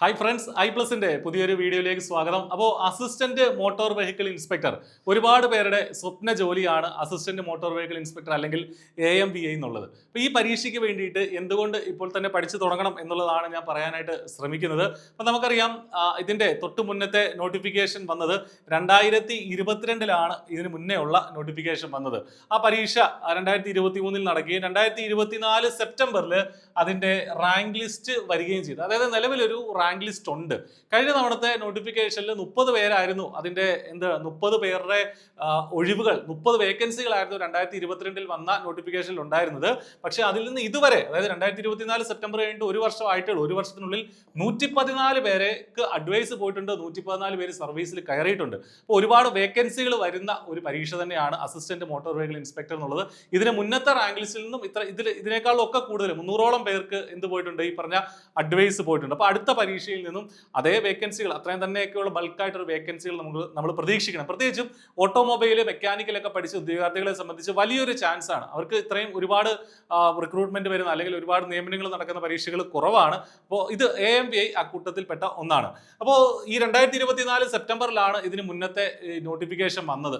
Hi friends, ഐ+ന്റെ പുതിയൊരു വീഡിയോയിലേക്ക് സ്വാഗതം. അപ്പോൾ അസിസ്റ്റന്റ് മോട്ടോർ വെഹിക്കിൾ ഇൻസ്പെക്ടർ ഒരുപാട് പേരുടെ സ്വപ്ന ജോലിയാണ് അസിസ്റ്റന്റ് മോട്ടോർ വെഹിക്കിൾ ഇൻസ്പെക്ടർ അല്ലെങ്കിൽ AMVA എന്നുള്ളത്. അപ്പോൾ ഈ പരീക്ഷയ്ക്ക് വേണ്ടിയിട്ട് എന്തുകൊണ്ട് ഇപ്പോൾ തന്നെ പഠിച്ചു തുടങ്ങണം എന്നുള്ളതാണ് ഞാൻ പറയാനായിട്ട് ശ്രമിക്കുന്നത്. അപ്പോൾ നമുക്കറിയാം, ഇതിന്റെ തൊട്ട് മുന്നത്തെ നോട്ടിഫിക്കേഷൻ വന്നത് 2022 ഇതിന് മുന്നേ ഉള്ള നോട്ടിഫിക്കേഷൻ വന്നത്. ആ പരീക്ഷ 2023 നടക്കുകയും 2024 സെപ്റ്റംബറിൽ അതിന്റെ റാങ്ക് ലിസ്റ്റ് വരികയും ചെയ്തു. അതായത് നിലവിലൊരു റാങ്ക് ലിസ്റ്റ് ഉണ്ട്. കഴിഞ്ഞ തവണത്തെ നോട്ടിഫിക്കേഷനിൽ 30 പേരായിരുന്നു അതിന്റെ 30 പേരുടെ ഒഴിവുകൾ, 30 വേക്കൻസികളായിരുന്നു 2022 വന്ന നോട്ടിഫിക്കേഷനിൽ ഉണ്ടായിരുന്നത്. പക്ഷെ അതിൽ നിന്ന് ഇതുവരെ, അതായത് 2024 സെപ്റ്റംബർ കഴിഞ്ഞിട്ട് ഒരു വർഷമായിട്ടുള്ളൂ. ഒരു വർഷത്തിനുള്ളിൽ 114 പേർക്ക് അഡ്വൈസ് പോയിട്ടുണ്ട്, 114 പേര് സർവീസിൽ കയറിയിട്ടുണ്ട്. അപ്പോൾ ഒരുപാട് വേക്കൻസികൾ വരുന്ന ഒരു പരീക്ഷ തന്നെയാണ് അസിസ്റ്റന്റ് മോട്ടോർ വെഹിക്കിൾ ഇൻസ്പെക്ടർ എന്നുള്ളത്. ഇതിന് മുന്നത്തെ റാങ്ക് ലിസ്റ്റിൽ നിന്നും ഇതിനേക്കാളും ഒക്കെ കൂടുതൽ 300ഓളം പേർക്ക് എന്ത് പോയിട്ടുണ്ട്, ഈ പറഞ്ഞ അഡ്വൈസ് പോയിട്ടുണ്ട്. അപ്പോൾ അടുത്ത പരീക്ഷയിൽ നിന്നും അതേ വേക്കൻസികൾ, അത്രയും തന്നെയൊക്കെയുള്ള ബൾക്കായിട്ടൊരു വേക്കൻസികൾ നമ്മൾ പ്രതീക്ഷിക്കണം. പ്രത്യേകിച്ചും ഓട്ടോമൊബൈൽ, മെക്കാനിക്കലൊക്കെ പഠിച്ച ഉദ്യോഗാർത്ഥികളെ സംബന്ധിച്ച് വലിയൊരു ചാൻസ് ആണ്. അവർക്ക് ഇത്രയും ഒരുപാട് റിക്രൂട്ട്മെന്റ് വരുന്ന അല്ലെങ്കിൽ ഒരുപാട് നിയമനങ്ങൾ നടക്കുന്ന പരീക്ഷകൾ കുറവാണ്. അപ്പോൾ ഇത് AMVA അക്കൂട്ടത്തിൽപ്പെട്ട ഒന്നാണ്. അപ്പോൾ ഈ 2024 സെപ്റ്റംബറിലാണ് ഇതിന് മുന്നത്തെ നോട്ടിഫിക്കേഷൻ വന്നത്,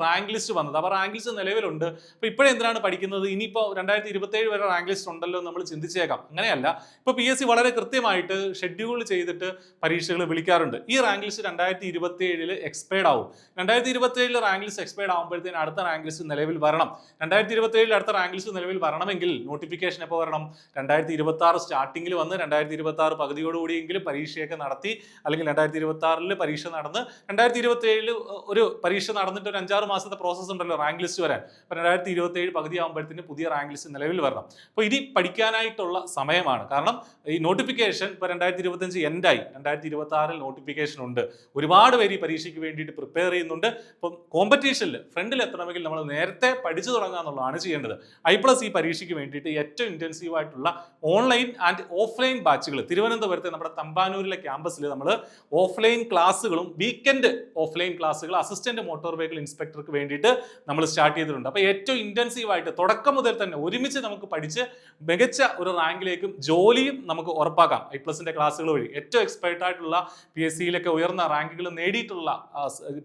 റാങ്ക് ലിസ്റ്റ് വന്നത്. അപ്പോൾ റാങ്ക് ലിസ്റ്റ് നിലവിലുണ്ട്. അപ്പോൾ ഇപ്പോഴെന്തിനാണ് പഠിക്കുന്നത്, ഇനിയിപ്പോൾ 2027 വരെ റാങ്ക് ലിസ്റ്റ് ഉണ്ടല്ലോ നമ്മൾ ചിന്തിച്ചേക്കാം. അങ്ങനെയല്ല, ഇപ്പോൾ PSC വളരെ കൃത്യമായിട്ട് ഷെഡ്യൂൾ ചെയ്തിട്ട് പരീക്ഷകൾ വിളിക്കാറുണ്ട്. ഈ റാങ്ക് ലിസ്റ്റ് 2027 എക്സ്പയർഡ് ആവും. 2027 റാങ്ക് ലിസ്റ്റ് എക്സ്പയർഡ് ആകുമ്പോഴത്തേന് അടുത്ത റാങ്ക് ലിസ്റ്റ് നിലവിൽ വരണം. 2027 അടുത്ത റാങ്ക് ലിസ്റ്റ് നിലവിൽ വരണമെങ്കിൽ നോട്ടിഫിക്കേഷൻ എപ്പോൾ വരണം? 2026 സ്റ്റാർട്ടിങ്ങിൽ വന്ന് 2026 പകുതിയോടുകൂടിയെങ്കിലും പരീക്ഷയൊക്കെ നടത്തി, അല്ലെങ്കിൽ 2026 പരീക്ഷ നടന്ന് 2027 ഒരു പരീക്ഷ നടന്നിട്ട് ഒരു 5-6 മാസത്തെ പ്രോസസ്സ് ഉണ്ടല്ലോ റാങ്ക് ലിസ്റ്റ് വരാൻ. അപ്പോൾ 2027 പകുതി ആകുമ്പോഴത്തേന് പുതിയ റാങ്ക് ലിസ്റ്റ് നിലവിൽ വരണം. അപ്പോൾ ഇനി പഠിക്കാനായിട്ടുള്ള സമയമാണ്. കാരണം ഈ നോട്ടിഫിക്കേഷൻ ഇപ്പോൾ 2025 എൻഡായി, 2026 നോട്ടിഫിക്കേഷൻ ഉണ്ട്. ഒരുപാട് പേര് ഈ പരീക്ഷയ്ക്ക് വേണ്ടിയിട്ട് പ്രിപ്പയർ ചെയ്യുന്നുണ്ട്. അപ്പം കോമ്പറ്റീഷനിൽ ഫ്രണ്ടിൽ എത്തണമെങ്കിൽ നമ്മൾ നേരത്തെ പഠിച്ചു തുടങ്ങുക എന്നുള്ളതാണ് ചെയ്യേണ്ടത്. ഐ+ ഈ പരീക്ഷയ്ക്ക് വേണ്ടിയിട്ട് ഏറ്റവും ഇന്റൻസീവ് ആയിട്ടുള്ള ഓൺലൈൻ ആൻഡ് ഓഫ്ലൈൻ ബാച്ചുകൾ തിരുവനന്തപുരത്തെ നമ്മുടെ തമ്പാനൂരിലെ ക്യാമ്പസിൽ നമ്മൾ ഓഫ്ലൈൻ ക്ലാസ്സുകളും വീക്കെൻഡ് ഓഫ്ലൈൻ ക്ലാസ്സുകൾ അസിസ്റ്റന്റ് മോട്ടോർ വെഹിക്കിൾ ഇൻസ്പെക്ടർക്ക് വേണ്ടിയിട്ട് നമ്മൾ സ്റ്റാർട്ട് ചെയ്തിട്ടുണ്ട്. അപ്പോൾ ഏറ്റവും ഇന്റൻസീവ് ആയിട്ട് തുടക്കം മുതൽ തന്നെ ഒരുമിച്ച് നമുക്ക് പഠിച്ച് മികച്ച ഒരു റാങ്കിലേക്കും ജോലിയും നമുക്ക് ഉറപ്പാക്കാം ഐ+ന്റെ ക്ലാസ്സുകൾ വഴി. ഏറ്റവും എക്സ്പെർട്ട് ആയിട്ടുള്ള PSCയിലൊക്കെ ഉയർന്ന റാങ്കുകൾ നേടിയിട്ടുള്ള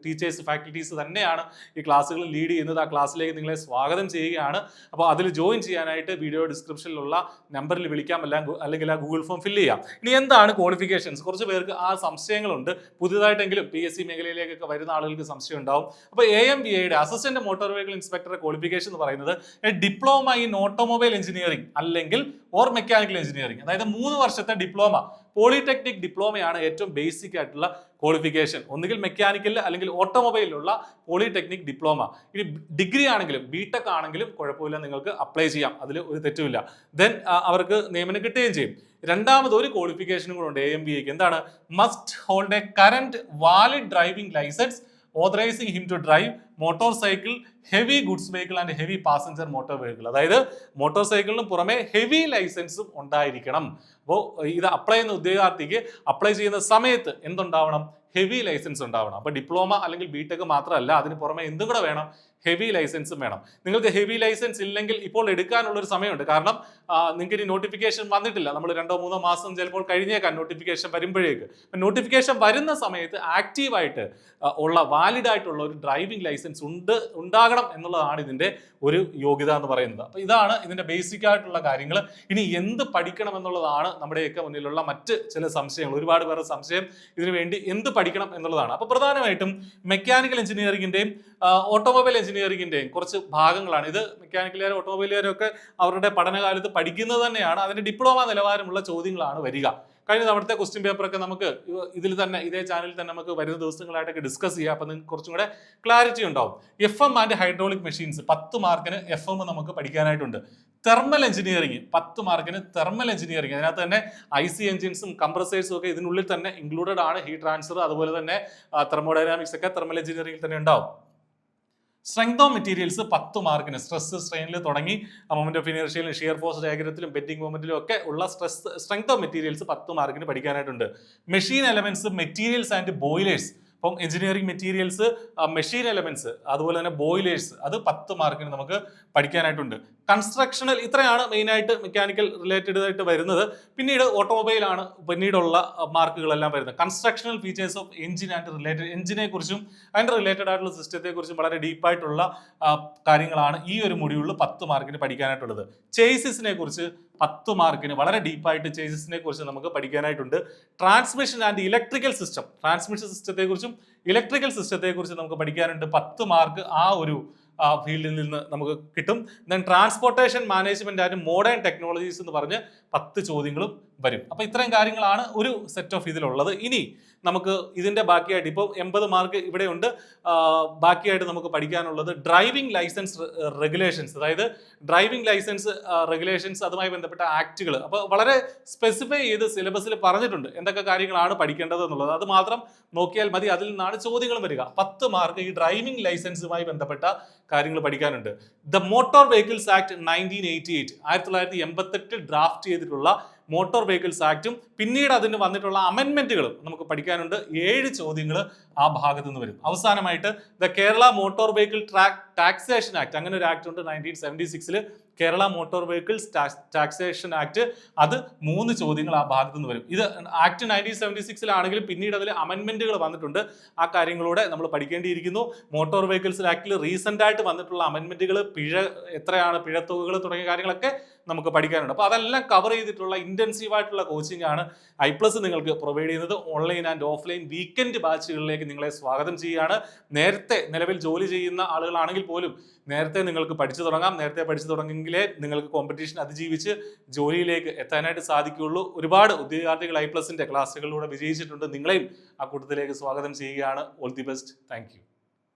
ടീച്ചേഴ്സ്, ഫാക്കൽറ്റീസ് തന്നെയാണ് ഈ ക്ലാസ്സുകൾ ലീഡ് ചെയ്യുന്നത്. ആ ക്ലാസ്സിലേക്ക് നിങ്ങളെ സ്വാഗതം ചെയ്യുകയാണ്. അപ്പോൾ അതിൽ ജോയിൻ ചെയ്യാനായിട്ട് വീഡിയോ ഡിസ്ക്രിപ്ഷനിലുള്ള നമ്പറിൽ വിളിക്കാം, അല്ലെങ്കിൽ ആ ഗൂഗിൾ ഫോം ഫില്ല് ചെയ്യാം. ഇനി എന്താണ് ക്വാളിഫിക്കേഷൻസ്? കുറച്ച് പേർക്ക് ആ സംശയങ്ങളുണ്ട്. പുതിയതായിട്ടെങ്കിലും PSC മേഖലയിലേക്കൊക്കെ വരുന്ന ആളുകൾക്ക് സംശയം ഉണ്ടാവും. അപ്പോൾ AMVAയുടെ അസിസ്റ്റന്റ് മോട്ടോർ വെഹിക്കിൾ ഇൻസ്പെക്ടറുടെ ക്വാളിഫിക്കേഷൻ എന്ന് പറയുന്നത് ഡിപ്ലോമ ഇൻ ഓട്ടോമൊബൈൽ എഞ്ചിനീയറിംഗ് അല്ലെങ്കിൽ മെക്കാനിക്കൽ എഞ്ചിനീയറിംഗ്, അതായത് 3 വർഷത്തെ ഡിപ്ലോമ, പോളിടെക്നിക് ഡിപ്ലോമയാണ് ഏറ്റവും ബേസിക് ആയിട്ടുള്ള ക്വാളിഫിക്കേഷൻ. ഒന്നുകിൽ മെക്കാനിക്കൽ അല്ലെങ്കിൽ ഓട്ടോമൊബൈലിലുള്ള പോളിടെക്നിക് ഡിപ്ലോമ. ഇനി ഡിഗ്രി ആണെങ്കിലും BTech ആണെങ്കിലും കുഴപ്പമില്ല, നിങ്ങൾക്ക് അപ്ലൈ ചെയ്യാം, അതിൽ ഒരു തെറ്റുമില്ല. ദെൻ അവർക്ക് നിയമനം കിട്ടുകയും ചെയ്യും. രണ്ടാമത് ഒരു ക്വാളിഫിക്കേഷനും കൂടെ ഉണ്ട് AMVAക്ക്. എന്താണ്? Must hold a current valid driving licence authorizing him to drive motorcycle, heavy goods vehicle and heavy passenger motor vehicle. അതായത് മോട്ടോർ സൈക്കിളിനും പുറമെ ഹെവി ലൈസൻസും ഉണ്ടായിരിക്കണം. അപ്പോൾ ഇത് അപ്ലൈ ചെയ്യുന്ന ഉദ്യോഗാർത്ഥിക്ക് അപ്ലൈ ചെയ്യുന്ന സമയത്ത് എന്തുണ്ടാവണം? ഹെവി ലൈസൻസ് ഉണ്ടാവണം. അപ്പോൾ ഡിപ്ലോമ അല്ലെങ്കിൽ BTech മാത്രമല്ല, അതിന് പുറമെ എന്തും കൂടെ വേണം? ഹെവി ലൈസൻസും വേണം. നിങ്ങൾക്ക് ഹെവി ലൈസൻസ് ഇല്ലെങ്കിൽ ഇപ്പോൾ എടുക്കാനുള്ളൊരു സമയമുണ്ട്. കാരണം നിങ്ങൾക്ക് ഇനി നോട്ടിഫിക്കേഷൻ വന്നിട്ടില്ല. നമ്മൾ 2-3 മാസം ചിലപ്പോൾ കഴിഞ്ഞേക്കാം നോട്ടിഫിക്കേഷൻ വരുമ്പോഴേക്ക്. നോട്ടിഫിക്കേഷൻ വരുന്ന സമയത്ത് ആക്റ്റീവായിട്ട് ഉള്ള വാലിഡ് ആയിട്ടുള്ള ഒരു ഡ്രൈവിംഗ് ലൈസൻസ് ഉണ്ടാകണം എന്നുള്ളതാണ് ഇതിന്റെ ഒരു യോഗ്യത എന്ന് പറയുന്നത്. അപ്പോൾ ഇതാണ് ഇതിന്റെ ബേസിക് ആയിട്ടുള്ള കാര്യങ്ങൾ. ഇനി എന്ത് പഠിക്കണം എന്നുള്ളതാണ് നമ്മുടെയൊക്കെ മുന്നിലുള്ള മറ്റ് ചില സംശയങ്ങൾ. ഒരുപാട് പേരുടെ സംശയം ഇതിനു വേണ്ടി എന്ത് പഠിക്കണം എന്നുള്ളതാണ്. അപ്പോൾ പ്രധാനമായിട്ടും മെക്കാനിക്കൽ എഞ്ചിനീയറിംഗിന്റെയും ഓട്ടോമൊബൈൽ എഞ്ചിനീയറിംഗിന്റെയും കുറച്ച് ഭാഗങ്ങളാണ് ഇത്. മെക്കാനിക്കലുകാരും ഓട്ടോമൊബൈലുകാരും ഒക്കെ അവരുടെ പഠനകാലത്ത് പഠിക്കുന്നത് തന്നെയാണ്. അതിന്റെ ഡിപ്ലോമ നിലവാരമുള്ള ചോദ്യങ്ങളാണ് വരിക. കഴിഞ്ഞ തവണത്തെ ക്വസ്റ്റ്യൻ പേപ്പറൊക്കെ നമുക്ക് ഇതിൽ തന്നെ, ഇതേ ചാനലിൽ തന്നെ നമുക്ക് വരുന്ന ദിവസങ്ങളായിട്ടൊക്കെ ഡിസ്കസ് ചെയ്യാം. അപ്പം നിങ്ങൾക്ക് കുറച്ചും കൂടെ ക്ലാരിറ്റി ഉണ്ടാവും. FM ആൻഡ് ഹൈഡ്രോളിക് മെഷീൻസ് 10 മാർക്കിന് FM നമുക്ക് പഠിക്കാനായിട്ടുണ്ട്. തെർമൽ എഞ്ചിനീയറിംഗ് 10 മാർക്കിന് തെർമൽ എഞ്ചിനീയറിംഗ്, അതിനകത്ത് തന്നെ IC എഞ്ചിൻസും കംപ്രസേഴ്സും ഒക്കെ ഇതിനുള്ളിൽ തന്നെ ഇൻക്ലൂഡഡ് ആണ്. ഹീറ്റ് ട്രാൻസ്ഫർ, അതുപോലെ തന്നെ തെർമോഡൈനാമിക്സ് ഒക്കെ തെർമൽ എഞ്ചിനീയറിംഗിൽ തന്നെ ഉണ്ടാവും. സ്ട്രെങ്ത് ഓഫ് മെറ്റീരിയൽസ് 10 മാർക്കിന്, സ്ട്രെസ് സ്ട്രെയിനിൽ തുടങ്ങി മൊമെന്റ് ഓഫ് ഇനർഷ്യയിലും ഷിയർ ഫോഴ്സ് ഡയഗ്രത്തിലും ബെൻഡിങ് മൊമെന്റിലും ഒക്കെ ഉള്ള സ്ട്രെങ്ത് ഓഫ് മെറ്റീരിയൽസ് 10 മാർക്കിന് പഠിക്കാനായിട്ടുണ്ട്. Machine elements, materials and boilers, അപ്പം എഞ്ചിനീയറിംഗ് മെറ്റീരിയൽസ്, മെഷീൻ എലമെന്റ്സ്, അതുപോലെ തന്നെ ബോയിലേഴ്സ്, അത് 10 മാർക്കിന് നമുക്ക് പഠിക്കാനായിട്ടുണ്ട്. കൺസ്ട്രക്ഷണൽ ഇത്രയാണ് മെയിനായിട്ട് മെക്കാനിക്കൽ റിലേറ്റഡ് ആയിട്ട് വരുന്നത്. പിന്നീട് ഓട്ടോമൊബൈലാണ് പിന്നീടുള്ള മാർക്കുകളെല്ലാം വരുന്നത്. Constructional features of engine and related എഞ്ചിനെ കുറിച്ചും അതിൻ്റെ റിലേറ്റഡ് ആയിട്ടുള്ള സിസ്റ്റത്തെ കുറിച്ചും വളരെ ഡീപ്പായിട്ടുള്ള കാര്യങ്ങളാണ് ഈ ഒരു മൊഡ്യൂളിൽ 10 മാർക്കിന് പഠിക്കാനായിട്ടുള്ളത്. ചേസിസിനെ കുറിച്ച് 10 മാർക്കിന് വളരെ ഡീപ്പായിട്ട് ചേസിസിനെ കുറിച്ച് നമുക്ക് പഠിക്കാനായിട്ടുണ്ട്. Transmission and electrical system, transmission സിസ്റ്റത്തെ കുറിച്ചും ഇലക്ട്രിക്കൽ സിസ്റ്റത്തെ കുറിച്ച് നമുക്ക് പഠിക്കാനുണ്ട്. 10 മാർക്ക് ആ ഒരു ഫീൽഡിൽ നിന്ന് നമുക്ക് കിട്ടും. Then transportation management and modern technologies എന്ന് പറഞ്ഞ് 10 ചോദ്യങ്ങളും വരും. അപ്പൊ ഇത്രയും കാര്യങ്ങളാണ് ഒരു സെറ്റ് ഓഫ് ഇതിലുള്ളത്. ഇനി നമുക്ക് ഇതിന്റെ ബാക്കിയായിട്ട് ഇപ്പോൾ 80 മാർക്ക് ഇവിടെയുണ്ട്. ബാക്കിയായിട്ട് നമുക്ക് പഠിക്കാനുള്ളത് ഡ്രൈവിംഗ് ലൈസൻസ് റെഗുലേഷൻസ്, അതായത് ഡ്രൈവിംഗ് ലൈസൻസ് റെഗുലേഷൻസ്, അതുമായി ബന്ധപ്പെട്ട ആക്ടുകൾ. അപ്പോൾ വളരെ സ്പെസിഫൈ ചെയ്ത് സിലബസിൽ പറഞ്ഞിട്ടുണ്ട് എന്തൊക്കെ കാര്യങ്ങളാണ് പഠിക്കേണ്ടത് എന്നുള്ളത്. അത് മാത്രം നോക്കിയാൽ മതി, അതിൽ നിന്നാണ് ചോദ്യങ്ങൾ വരിക. 10 മാർക്ക് ഈ ഡ്രൈവിംഗ് ലൈസൻസുമായി ബന്ധപ്പെട്ട കാര്യങ്ങൾ പഠിക്കാനുണ്ട്. The motor vehicles act 1988, 1988 draft ചെയ്തിട്ടുള്ള മോട്ടോർ വെഹിക്കിൾസ് ആക്റ്റും പിന്നീട് അതിന് വന്നിട്ടുള്ള അമെൻമെന്റുകളും നമുക്ക് പഠിക്കാനുണ്ട്. 7 ചോദ്യങ്ങൾ ആ ഭാഗത്തു നിന്ന് വരും. അവസാനമായിട്ട് the Kerala motor vehicle taxation act, അങ്ങനെ ഒരു ആക്ട് ഉണ്ട് 1976 Kerala motor vehicles taxation act. അത് 3 ചോദ്യങ്ങൾ ആ ഭാഗത്തു നിന്ന് വരും. ഇത് ആക്ട് 1976 പിന്നീട് അതിൽ അമെൻമെന്റുകൾ വന്നിട്ടുണ്ട്. ആ കാര്യങ്ങളൂടെ നമ്മൾ പഠിക്കേണ്ടിയിരിക്കുന്നു. മോട്ടോർ വെഹിക്കിൾസ് ആക്ടിൽ റീസെന്റ് ആയിട്ട് വന്നിട്ടുള്ള അമെൻമെന്റുകൾ, എത്രയാണ് പിഴത്തുകകൾ തുടങ്ങിയ കാര്യങ്ങളൊക്കെ നമുക്ക് പഠിക്കാനുണ്ട്. അപ്പോൾ അതെല്ലാം കവർ ചെയ്തിട്ടുള്ള ഇന്റൻസീവ് ആയിട്ടുള്ള കോച്ചിങ് ആണ് ഐപ്ലസ് നിങ്ങൾക്ക് പ്രൊവൈഡ് ചെയ്യുന്നത്. ഓൺലൈൻ ആൻഡ് ഓഫ്ലൈൻ വീക്കെൻഡ് ബാച്ചുകളിലേക്ക് നിങ്ങളെ സ്വാഗതം ചെയ്യുകയാണ്. നേരത്തെ നിലവിൽ ജോലി ചെയ്യുന്ന ആളുകളാണെങ്കിൽ പോലും നേരത്തെ നിങ്ങൾക്ക് പഠിച്ചു തുടങ്ങാം. നേരത്തെ പഠിച്ചു തുടങ്ങുമെങ്കിലേ നിങ്ങൾക്ക് കോമ്പറ്റീഷൻ അതിജീവിച്ച് ജോലിയിലേക്ക് എത്താനായിട്ട് സാധിക്കുകയുള്ളൂ. ഒരുപാട് ഉദ്യോഗാർത്ഥികൾ ഐപ്ലസിന്റെ ക്ലാസ്സുകളിലൂടെ വിജയിച്ചിട്ടുണ്ട്. നിങ്ങളെയും ആ കൂട്ടത്തിലേക്ക് സ്വാഗതം ചെയ്യുകയാണ്. All the best. Thank you.